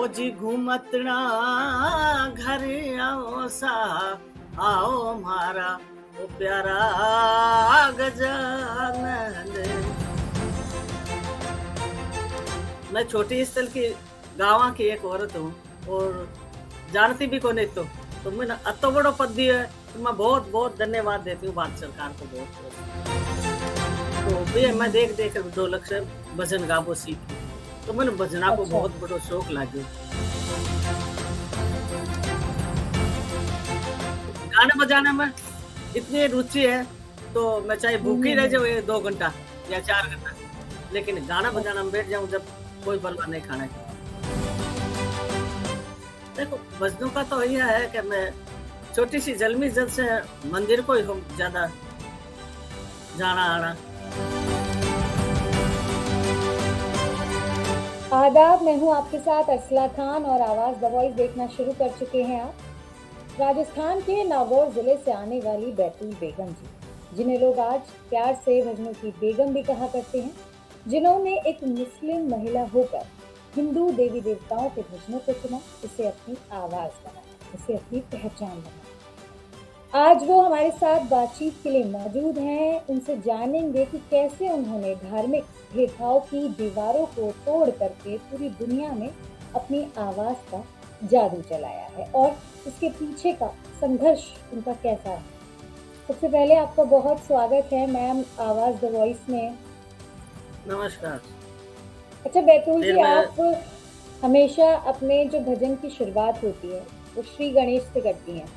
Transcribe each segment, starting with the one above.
ओ जी घूमतना घर आओ सा, आओ मारा ओ प्यारा गजानन। मैं छोटी स्थल की गाँव की एक औरत हूँ और जानती भी कोनी तो मैंने अतो बड़ो पद दियो है, तो मैं बहुत बहुत धन्यवाद देती हूँ भारत सरकार को बहुत बहुत। तो भी मैं देख देख ढोलक से भजन गाबो सीखी, तो मैंने भजना को अच्छा। बहुत बड़ो शौक लाग्यो। गाने बजाने में इतनी रुचि है, तो मैं चाहे हुँ, भूखी हुँ, रह हुँ। जाऊँ ये 2 घंटा या 4 घंटा, लेकिन गाना अ, बजाना में बैठ जाऊँ जब कोई परवाह नहीं खाने की। देखो भजनों का तो यह है कि मैं छोटी-सी जन्मी जब से मंदिर को ही हूँ ज़्यादा जाना-आना। आदाब, मैं हूँ आपके साथ अर्सला खान और आवाज़ द वॉइस देखना शुरू कर चुके हैं आप। राजस्थान के नागौर ज़िले से आने वाली बैतूल बेगम जी, जिन्हें लोग आज प्यार से भजनों की बेगम भी कहा करते हैं, जिन्होंने एक मुस्लिम महिला होकर हिंदू देवी-देवताओं के भजनों को चुना, इसे अपनी आवाज़ बनाया, इसे अपनी पहचान बनाया। आज वो हमारे साथ बातचीत के लिए मौजूद हैं। उनसे जानेंगे कि कैसे उन्होंने धार्मिक भेदभाव की दीवारों को तोड़ करके पूरी दुनिया में अपनी आवाज़ का जादू चलाया है और इसके पीछे का संघर्ष उनका कैसा है। सबसे पहले आपका बहुत स्वागत है मैम आवाज़ द वॉइस में। नमस्कार। अच्छा बैतूल फिर जी, मैं आप हमेशा अपने जो भजन की शुरुआत होती है, वो श्री गणेश से करती हैं।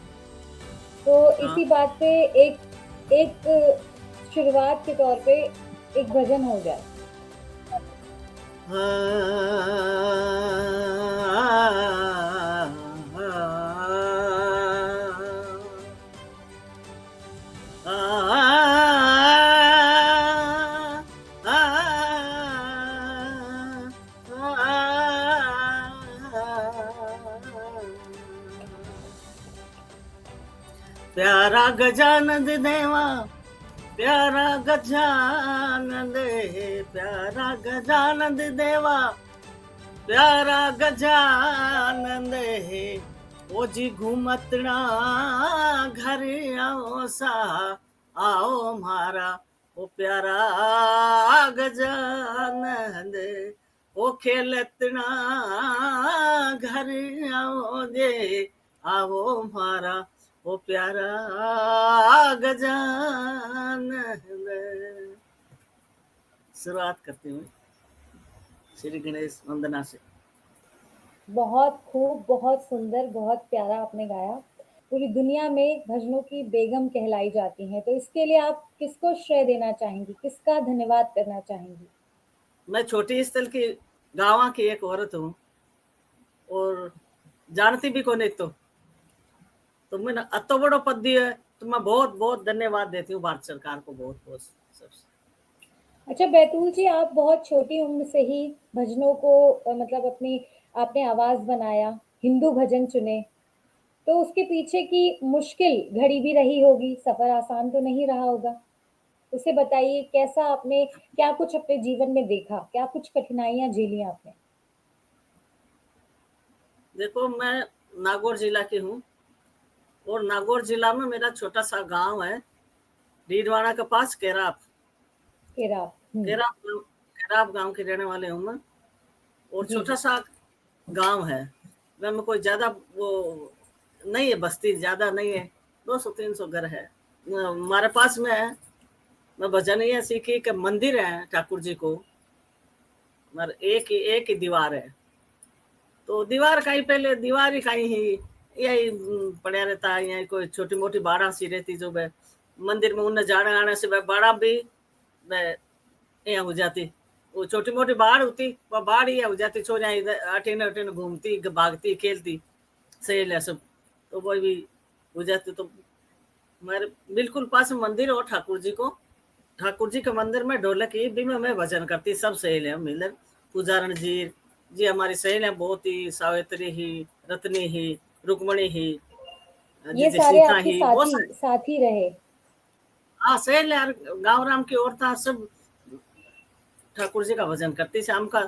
तो हाँ। इसी बात पे एक एक शुरुआत के तौर पे एक भजन हो जाए। प्यारा गजानन देवा, प्यारा गजानन प्यारा गजानन देवा, प्यारा गजानन ओ जी घूमतना घर आओ सा, आओ मारा ओ प्यारा गजानन। ओ खेलतना घर आओ दे, आओ मारा ओ प्यारा गजानन। शुरुआत करती हूँ श्री गणेश वंदना से। बहुत खूब, बहुत सुंदर, बहुत प्यारा आपने गाया। पूरी दुनिया में भजनों की बेगम कहलाई जाती हैं, तो इसके लिए आप किसको श्रेय देना चाहेंगी? किसका धन्यवाद करना चाहेंगी? मैं छोटी स्थल की गाँव की एक औरत हूँ और जानती भी कोनी तो मैंने अतो बड़ो पद दियो है, तो मैं बहुत बहुत धन्यवाद देती हूँ भारत सरकार को बहुत बहुत सबसे। अच्छा बैतूल जी, आप बहुत छोटी उम्र से ही भजनों को मतलब अपनी आपने आवाज़ बनाया, हिंदू भजन चुने। तो उसके पीछे की मुश्किल घड़ी भी रही होगी, सफ़र आसान तो नहीं रहा होगा। उसे बताइए कैसा आपने क्या कुछ अपने जीवन में देखा? क्या कुछ कठिनाइयाँ झेली आपने? देखो मैं नागौर जिला की हूँ और नागौर जिला में मेरा छोटा सा गांव है, डीडवाना के पास केराप। केरा हुँ, केराप गांव के रहने वाले हूँ मैं और जी। छोटा सा गांव है। में कोई ज्यादा वो नहीं है, बस्ती ज्यादा नहीं है, 200-300 घर है। हमारे पास में है, मैं भजन ये सीखी कि मंदिर है ठाकुर जी को, मगर एक ही दीवार है। तो दीवार का ही पहले दीवार ही कहीं ही यही पड़ा रहता है, यही कोई छोटी मोटी बाड़ा सी रहती जो वह मंदिर में उन्हें जाने आने से वह बाड़ा भी वह यहाँ हो जाती। वो छोटी मोटी बाढ़ होती, वह बाढ़ ही हो जाती, छोरियाँ इधर अठीने अठीने घूमती भागती खेलती सहेलियाँ सब, तो वो भी हो जाती। तो मेरे बिल्कुल पास में मंदिर और ठाकुर जी के मंदिर में ढोलक की भी मैं भजन करती, सब सहेलियाँ मिलकर। पूजारण जी हमारी सहेलियाँ बहुत ही, सावित्री ही, रत्नी ही, रुक्मणी ही, ये जी सारे सीता आपके ही, बहुत सारे। साथी रहे। हाँ सहेलियाँ गाँव राम की औरतें सब ठाकुर जी का भजन करती, शाम का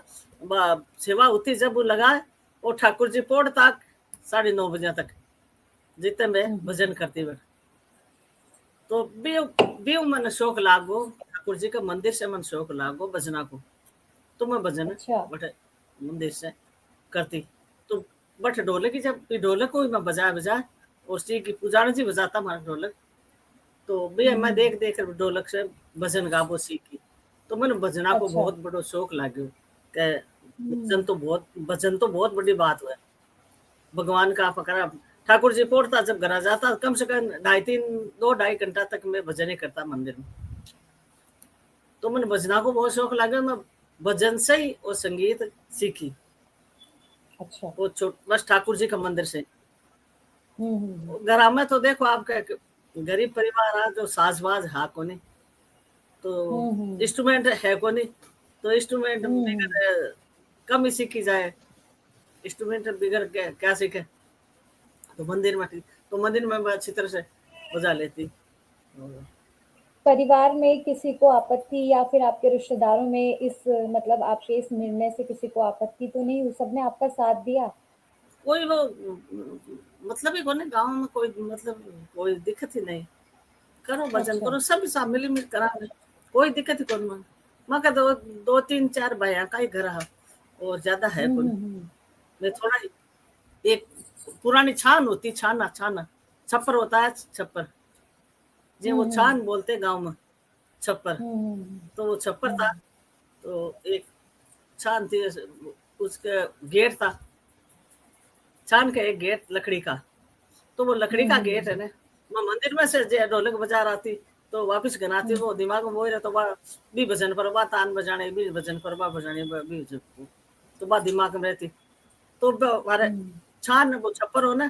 सेवा होती जब वो लगाए और ठाकुर जी पौड़ तक 9:30 बजे तक जितने में भजन करती बैठ। तो भी मन शौक लागो ठाकुर जी का मंदिर से मन शौक लागो भजना को। तो मैं भजन अच्छा बट मंदिर से करती। तो बट ढोलक की जब ढोलक को मैं बजा और श्री की पुजारी जी बजाता हमारा ढोलक। तो भी मैं देख देख ढोलक से भजन गाबो सीखी। तो मैंने भजना को अच्छा बहुत बड़ो शौक लाग्यो के भजन तो बहुत बड़ी बात है। भगवान का पकड़ा ठाकुर जी पहुंचता जब घर जाता कम से कम 2-2.5 घंटा तक मैं भजन ही करता मंदिर में। तो मैंने भजना को बहुत शौक लगा। मैं भजन से ही और संगीत सीखी अच्छा वो बस ठाकुर जी का मंदिर से। हम्म घर में तो देखो आपका गरीब परिवार है जो साजबाज है कोनी तो हम्म इंस्ट्रूमेंट है कोनी। तो इंस्ट्रूमेंट हम्म बिगर कम ही सीखी जाए। इंस्ट्रूमेंट बिगर क्या सीखे। तो मंदिर में मैं अच्छी तरह से बजा लेती। परिवार में किसी को आपत्ति या फिर आपके रिश्तेदारों में इस मतलब आपके इस निर्णय से किसी को आपत्ति तो नहीं हुई, सबने आपका साथ दिया? कोई वो मतलब ही कोने गांव में कोई मतलब कोई दिक्कत ही नहीं। करो भजन अच्छा करो सब सब मिली मिल करा कोई दिक्कत ही कौन माँ का 2-3-4 भाई का ही घर है और ज्यादा है कौन। हम्म। मैं थोड़ा एक पुरानी छान होती छाना छप्पर होता है छप्पर जी वो हम्म छान बोलते गांव में छप्पर। हम्म तो वो छप्पर था। हम्म तो एक छान थी उसके गेट था। छान का एक गेट लकड़ी का। तो वो लकड़ी का गेट है ना। मैं मंदिर में से ढोलक बजा रहा थी तो वापस घर आती वो दिमाग में वो रहा तो भी भजन पर तान बजाने भी भजन पर बजाने भी तो बात दिमाग में रहती। तो हमारे छान वो छप्पर हो ना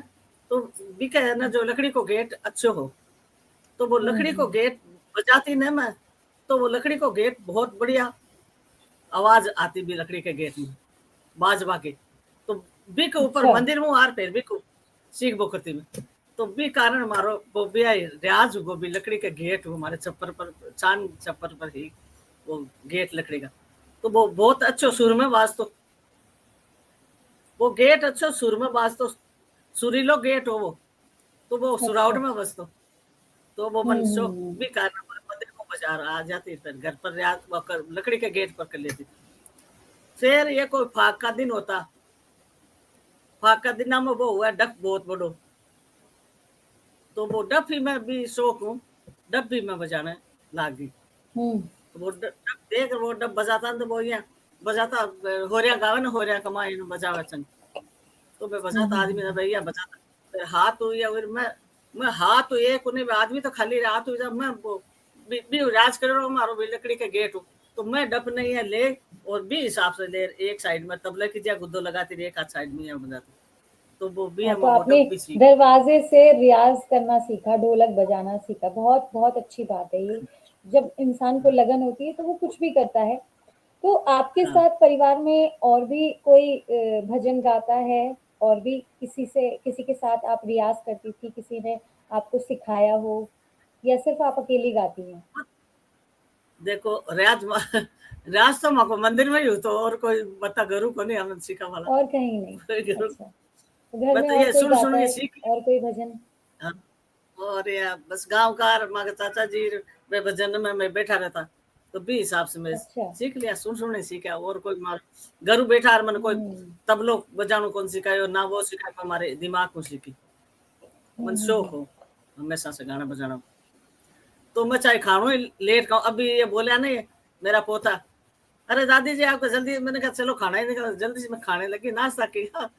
तो भी है ना जो लकड़ी को गेट अच्छो हो। तो वो लकड़ी को गेट बजाती ना मैं। तो वो लकड़ी को गेट बहुत बढ़िया आवाज आती भी लकड़ी के गेट में बाजवा के। तो बी के ऊपर अच्छा मंदिर में आर फिर भी को सीख बोकरती में। तो भी कारण मारो वो भी आई रियाज वो भी लकड़ी के गेट हमारे छप्पर पर चांद छप्पर पर ही वो गेट लकड़ी का। तो वो बहुत अच्छो सुर में बाज वो गेट अच्छो सुर में बाज सुरीलो गेट हो वो। तो वो सुराउट अच्छा में बसतो। तो वो मन शौक हम्म। भी कारण मंदिर को बाजार आ जाती फिर घर पर रियाज लकड़ी के गेट पर कर लेती। फिर ये कोई फाक का दिन होता। फाक का दिन में वो हुआ डफ बहुत बड़ो। तो वो डफ ही मैं भी शौक हूँ। डफ भी मैं बजाने लाग गई। हम्म तो वो डफ देख वो डफ बजाता तो वो यहाँ बजाता होरिया गावे ना होरिया कमाई ने बजावे चंग। तो मैं बजाता आदमी ने भैया बजाता फिर हाथ हुई और मैं हाथ हुई कोने में आदमी तो खाली हाथ हुई जब मैं वो भी राज करो मारो भी लकड़ी के गेट हूँ। तो मैं डप नहीं है ले और भी हिसाब से ले एक साइड में तबले की जगह गुद्दो लगाती रही एक हाथ साइड में यहाँ बजाती। तो वो भी हाँ, हम तो वो आपने डप भी सीख। दरवाजे से रियाज करना सीखा, ढोलक बजाना सीखा, बहुत बहुत अच्छी बात है ये। जब इंसान को लगन होती है तो वो कुछ भी करता है। तो आपके हाँ साथ परिवार में और भी कोई भजन गाता है? और भी किसी के साथ आप रियाज करती थी, किसी ने आपको सिखाया हो, या सिर्फ आप अकेली गाती हैं? देखो रियाज तो माको मंदिर में ही हो तो और कोई बता गुरु को नहीं हम सीखा वाला और कहीं नहीं? कोई गुरु। अच्छा, तो घर मैं में तो और ये कोई सुन गाता सुन के है? सीख और कोई भजन? हाँ, और या बस गांव का माँ चाचा जी मैं भजन में मैं बैठा रहता। तो भी हिसाब से मैं अच्छा सीख लिया सुन नहीं सीखा और कोई मार घरू बैठा और मैंने कोई हम्म तबलो बजानो कौन सिखायो ना वो सिखाया हमारे दिमाग को सीखी। मन शौक हम्म। हो हमेशा से गाना बजाना। तो मैं चाहे खानो ही लेट खाऊं अभी ये बोला नहीं मेरा पोता अरे दादी जी आपको जल्दी मैंने कहा चलो खाना ही निकल जल्दी से मैं खाने लगी नाश्ता किया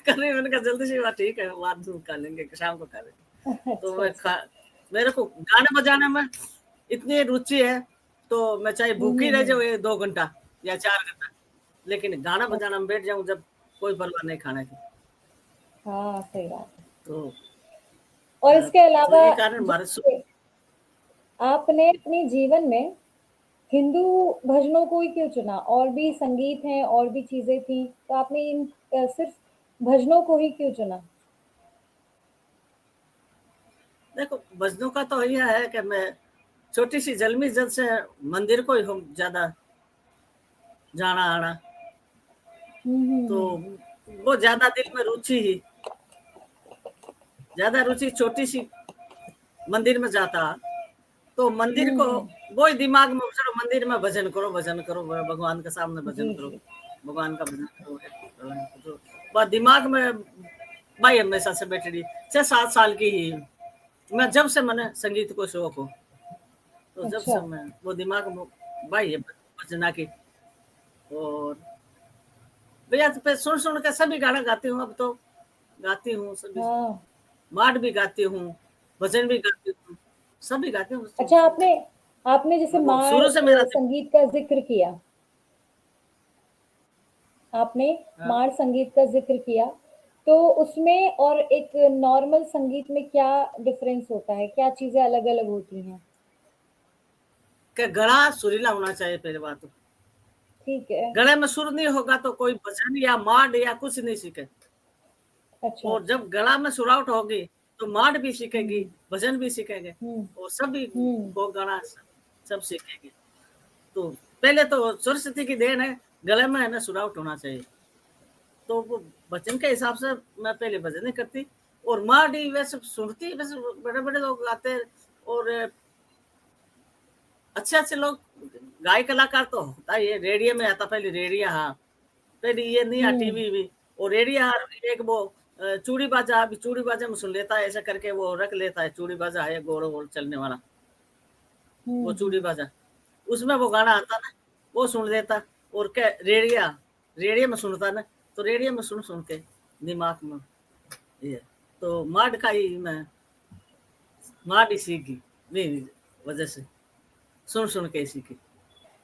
कर रही मैंने कहा जल्दी से ठीक है बाद में खा लेंगे शाम को खा लेंगे। तो अच्छा मैं अच्छा मेरे को गाने बजाने में इतनी रुचि है। तो मैं चाहे भूखी रह जाऊँ 2 घंटा या 4 घंटा लेकिन गाना बजाना में बैठ जाऊं जब कोई परवाह नहीं खाने की। हाँ सही बात है। तो और इसके तो अलावा ये कारण हमारे जैसे आपने अपने जीवन में हिंदू भजनों को ही क्यों चुना? और भी संगीत हैं, और भी चीजें थी, तो आपने इन सिर्फ भजनों को ही क्यों चुना? देखो भजनों का तो यह है कि मैं छोटी सी जन्मी जल से मंदिर को ही हम ज्यादा जाना आना। तो हम्म। वो ज्यादा दिल में रुचि ही, ज्यादा रुचि छोटी सी मंदिर में जाता, तो मंदिर को वो ही दिमाग में, चलो मंदिर में भजन करो, भजन करो, भगवान के सामने भजन जी करो, जी। भगवान का भजन करो, तो बस दिमाग में भाई हमेशा से बैठी रही। 6-7 साल की ही मैं, जब से मैंने संगीत को शौक हो, तो जब अच्छा। से मैं वो दिमाग में भाई है भजना की। और भैया तो फिर सुन सुन के सभी गाना गाती हूँ, अब तो गाती हूँ सभी, हाँ। माट भी गाती हूँ, भजन भी गाती हूँ, सभी गाती हूँ। अच्छा, आपने आपने जैसे वो मार शुरू से मेरा संगीत का जिक्र किया, आपने हाँ, मार संगीत का जिक्र किया, तो उसमें और एक नॉर्मल संगीत में क्या डिफरेंस होता है, क्या चीजें अलग अलग होती हैं? कि गला सुरीला होना चाहिए पहले बात तो। ठीक है। गले में सुर नहीं होगा तो कोई भजन या माड या कुछ नहीं सीखे। अच्छा और अच्छा। जब गला में सुरावट होगी तो माड भी सीखेगी, हम्म भजन भी सीखेंगे, हम्म और सभी हम्म को गाना सब सीखेंगे। तो पहले तो सरस्वती की देन है, गले में है ना सुरावट होना चाहिए। तो वो भजन के हिसाब से मैं पहले भजन नहीं करती, और माँ डी वैसे सुनती, वैसे बड़े बड़े लोग गाते, और अच्छे अच्छे लोग गाय कलाकार तो होता है, ये रेडियो में आता पहले, रेडियो हाँ पहले ये नहीं आ, हम्म टीवी भी। और रेडियो हाँ, एक वो चूड़ी बाजा, अभी चूड़ी बाजा में सुन लेता है, ऐसा करके वो रख लेता है, चूड़ी बाजा है गोड़ गोड़ चलने वाला, वो चूड़ी हम्म। बाजा, उसमें वो गाना आता ना, वो सुन लेता। और क्या रेडियो, रेडियो में सुनता ना, तो रेडियो में सुन सुन के दिमाग में ये, तो माड का ही मैं, माड ही सीखी मेरी वजह से, सुन सुन के सीखी।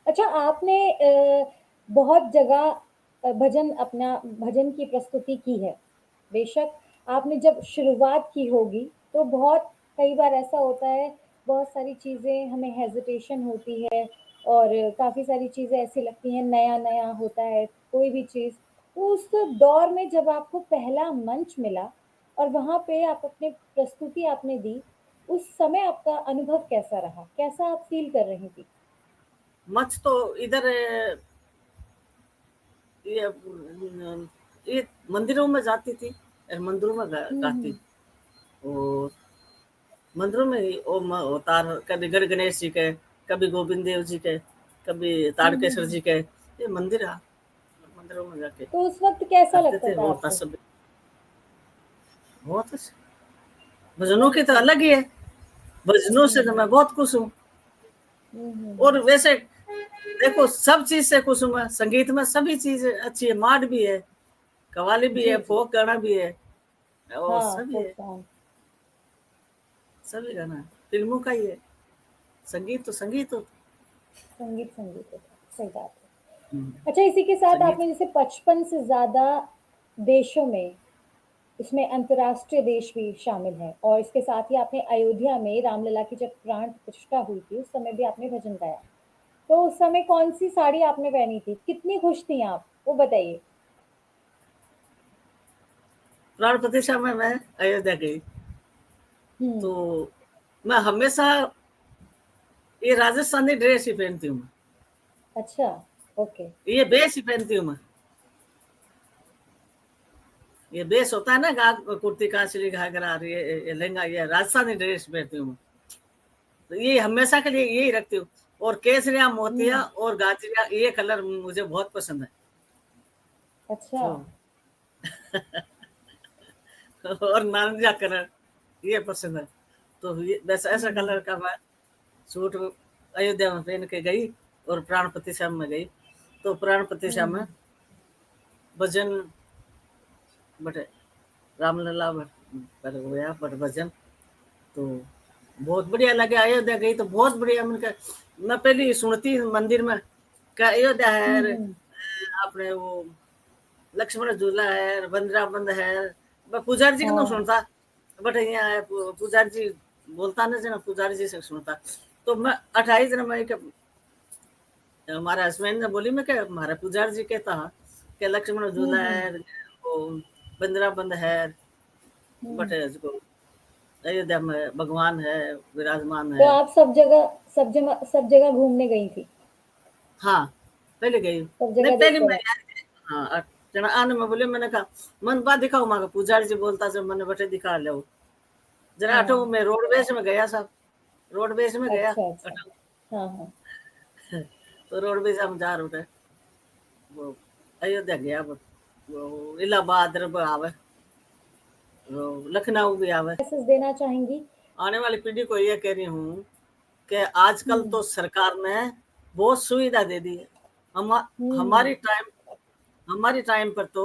अच्छा, आपने बहुत जगह भजन अपना भजन की प्रस्तुति की है। बेशक आपने जब शुरुआत की होगी तो बहुत कई बार ऐसा होता है, बहुत सारी चीज़ें हमें हेजिटेशन होती है और काफ़ी सारी चीज़ें ऐसी लगती हैं, नया-नया होता है कोई भी चीज़। तो उस दौर में जब आपको पहला मंच मिला और वहाँ पे आप अपनी प्रस्तुति आपने दी, उस समय आपका अनुभव कैसा रहा? कैसा आप फ़ील कर रही थी? मच तो इधर ये ये मंदिरों में जाती थी, और मंदिरों में गाती, हुँ। और मंदिरों में ही ओम अवतार, कभी गढ़ गणेश जी के, कभी गोविंद देव जी के, कभी तारकेश्वर हुँ। जी के, ये मंदिर है, मंदिरों में जाके तो उस वक़्त कैसा करते लगता थे। था और था आपको? सब बहुत अच्छा। भजनों की तो अच्छा। अलग ही है, भजनों से तो हुँ। मैं बहुत खुश हूँ। और हुँ। वैसे देखो सब चीज से खुश हूँ मैं, संगीत में सभी चीज अच्छी है, माड भी है, कव्वाली भी है, जी, जी। फोक गाना भी है, और हाँ, सभी फ़ोक है, सॉन्ग। सभी गाना है, फिल्मों का ही है, संगीत तो संगीत हो। संगीत संगीत होता है, सही बात है। हम्म, अच्छा, इसी के साथ संगीत। आपने जैसे 55 से ज़्यादा देशों में, इसमें अंतर्राष्ट्रीय देश भी शामिल हैं और इसके साथ ही आपने अयोध्या में रामलला की जब प्राण प्रतिष्ठा हुई थी, उस समय भी आपने भजन गाया। तो उस समय कौन-सी साड़ी आपने पहनी थी? कितनी खुश थीं आप? वो बताइए? प्राण प्रतिष्ठा में मैं अयोध्या गई, हुँ। तो मैं हमेशा ये राजस्थानी ड्रेस ही पहनती हूँ, अच्छा, ओके। ये बेस ही पहनती हूँ मैं। ये बेस होता है ना, कुर्ती कांचली घाघरा, और ये लहंगा, ये राजस्थानी ड्रेस पहनती हूँ मैं। तो ये हमेशा के लिए यही रखती हूँ। और केसरिया, मोतिया हुँ। और गाजरिया, ये कलर मुझे बहुत पसंद है। अच्छा। तो और नारंजा कलर ये पसंद है। तो ये वैसा ऐसा हुँ। कलर का मैं सूट अयोध्या में पहन के गई, और प्राण प्रतिष्ठा में गई। तो प्राण प्रतिष्ठा में हुँ। भजन बटे रामलला पर गया बट भजन, तो बहुत बढ़िया लगे। अयोध्या गई तो बहुत बढ़िया, मैं पहले सुनती मंदिर में क्या अयोध्या हुँ, है, हुँ। आपने वो लक्ष्मण झूला है, बंदरा बंद है, मैं पुजारी जी को नहीं हाँ। सुनता, बट यहाँ है पुजारी जी बोलता ना जना, पुजारी जी से सुनता। तो मैं 28 दिन में हमारे हस्बैंड ने बोली, मैं क्या हमारा पुजारी जी कहता कि लक्ष्मण हुँ, झूला हुँ। है, वो बंदरा बंद है, बट हुँ। इसको अयोध्या में भगवान है, विराजमान तो है। आप सब जगह घूमने गई थी? हाँ, पहले गई, सब नहीं जगह पहले देख कर मैं, आए? हाँ जना आने में बोले, मैंने कहा मन बात दिखाओ, माँ का पुजारी जी बोलता जब मैंने बटे दिखा ले जरा हाँ। अटो में रोडवेज में गया साहब, रोडवेज में गया अच्छा अच्छा। अटो। हाँ हाँ। तो रोडवेज हम जा रहे वो अयोध्या गया, वो इलाहाबाद रब आवे, वो लखनऊ भी आवे। मैसेज देना चाहेंगी? आने वाली पीढ़ी को ये कह रही हूँ कि आजकल तो सरकार ने बहुत सुविधा दे दी है। हमारी टाइम पर तो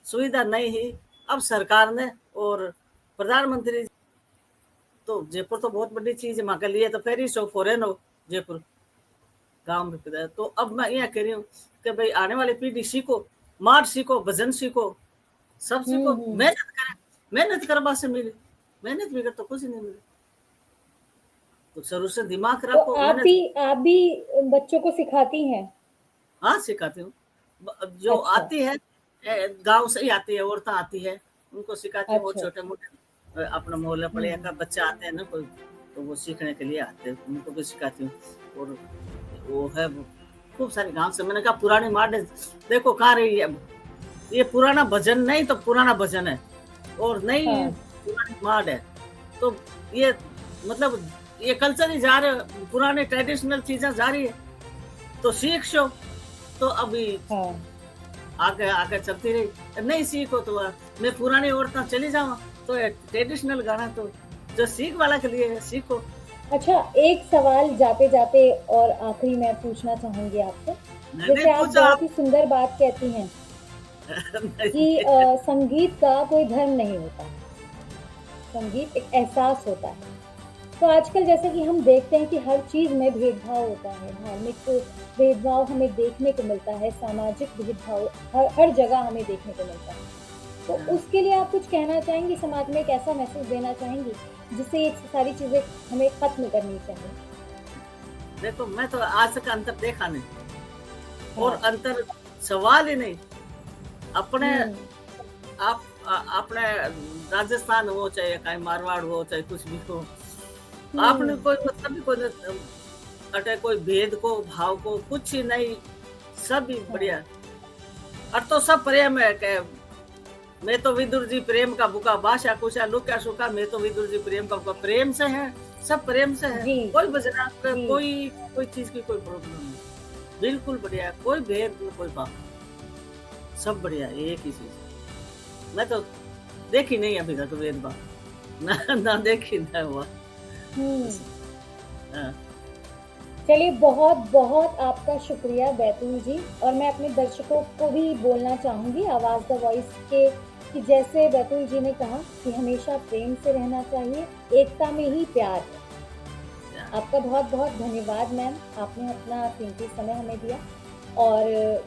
सुविधा नहीं ही। अब सरकार ने और प्रधानमंत्री, तो जयपुर तो बहुत बड़ी चीज है माँ के लिए, तो फेरी सो फॉरेन हो जयपुर गांव में पैदा। तो अब मैं यह कह रही हूँ कि भाई आने वाली पीढ़ी सीखो, मार सीखो, भजन सीखो, सब सीखो, मेहनत करें। मेहनत करवा से मिले, मेहनत बगैर तो कुछ नहीं मिले। तो शुरू से दिमाग तो रखो। आप भी बच्चों को सिखाती हैं? हाँ सिखाती हूँ, जो अच्छा। आती है गांव से ही आती है, औरतें आती है, उनको सिखाती हूँ। वो अच्छा। छोटे मोटे अपना मोहल्ला पड़े का बच्चा आते हैं ना कोई, तो वो सीखने के लिए आते हैं, उनको भी सिखाती हूँ। और वो है वो खूब सारे गांव से। मैंने कहा पुरानी मार्ड देखो कहाँ रही है, ये पुराना भजन नहीं तो पुराना भजन है, और नई पुरानी मार्ड है। तो ये मतलब ये कल्चर ही जा रहे, पुराने ट्रेडिशनल चीजें जा रही है, तो सीख सो। तो अभी आगे आगे चलती रही, नहीं सीखो तो मैं पुरानी औरतें चली जाऊँ, तो ट्रेडिशनल गाना तो जो सीख वाला के लिए है, सीखो। अच्छा, एक सवाल जाते जाते और आखिरी मैं पूछना चाहूंगी आपसे। जैसे आप बहुत ही सुंदर बात कहती हैं कि संगीत का कोई धर्म नहीं होता, संगीत एक एहसास होता है। तो आजकल जैसे कि हम देखते हैं कि हर चीज में भेदभाव होता है, धार्मिक भेदभाव हमें देखने को मिलता है, सामाजिक भेदभाव हर जगह हमें देखने को मिलता है। तो उसके लिए आप कुछ कहना चाहेंगी, समाज में एक ऐसा मैसेज देना चाहेंगी जिससे ये सारी चीजें हमें खत्म करनी चाहिए? देखो मैं तो आज तक अंतर देखा नहीं, और अंतर सवाल ही नहीं। अपने आप अपने राजस्थान हो चाहे कहीं मारवाड़ हो चाहे कुछ भी हो, आपने कोई मतलब कोई अटे कोई भेद को भाव को कुछ ही नहीं, सब ही बढ़िया। और तो सब प्रेम है के मैं तो विदुर जी प्रेम का भूखा, बादशाह कुशा लुका सुखा, मैं तो विदुर जी प्रेम का भूखा। प्रेम से है, सब प्रेम से है। कोई बजना कोई चीज की कोई प्रॉब्लम नहीं, बिल्कुल बढ़िया, कोई भेद नहीं, कोई भाव, सब बढ़िया, एक ही चीज। मैं तो देखी नहीं अभी तक भेदभाव, ना देखी ना हुआ। चलिए, बहुत बहुत आपका शुक्रिया बैतूल जी। और मैं अपने दर्शकों को भी बोलना चाहूंगी आवाज द वॉइस के, कि जैसे बैतूल जी ने कहा कि हमेशा प्रेम से रहना चाहिए, एकता में ही प्यार है। आपका बहुत बहुत धन्यवाद मैम, आपने अपना कीमती समय हमें दिया। और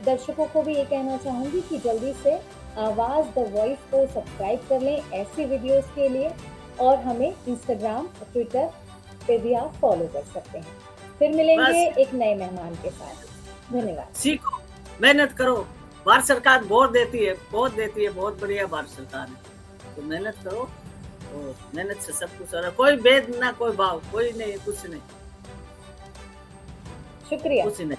दर्शकों को भी ये कहना चाहूंगी कि जल्दी से आवाज द वॉइस को सब्सक्राइब कर लें ऐसी वीडियोस के लिए, और हमें इंस्टाग्राम और ट्विटर पे भी आप फॉलो कर सकते हैं। फिर मिलेंगे एक नए मेहमान के साथ। धन्यवाद। सीखो, मेहनत करो, भारत सरकार बहुत देती है, बहुत देती है, बहुत बढ़िया भारत सरकार है। तो मेहनत करो, और मेहनत से सब कुछ हो रहा है। कोई भेद ना कोई भाव, कोई नहीं, कुछ नहीं, शुक्रिया। कुछ नहीं।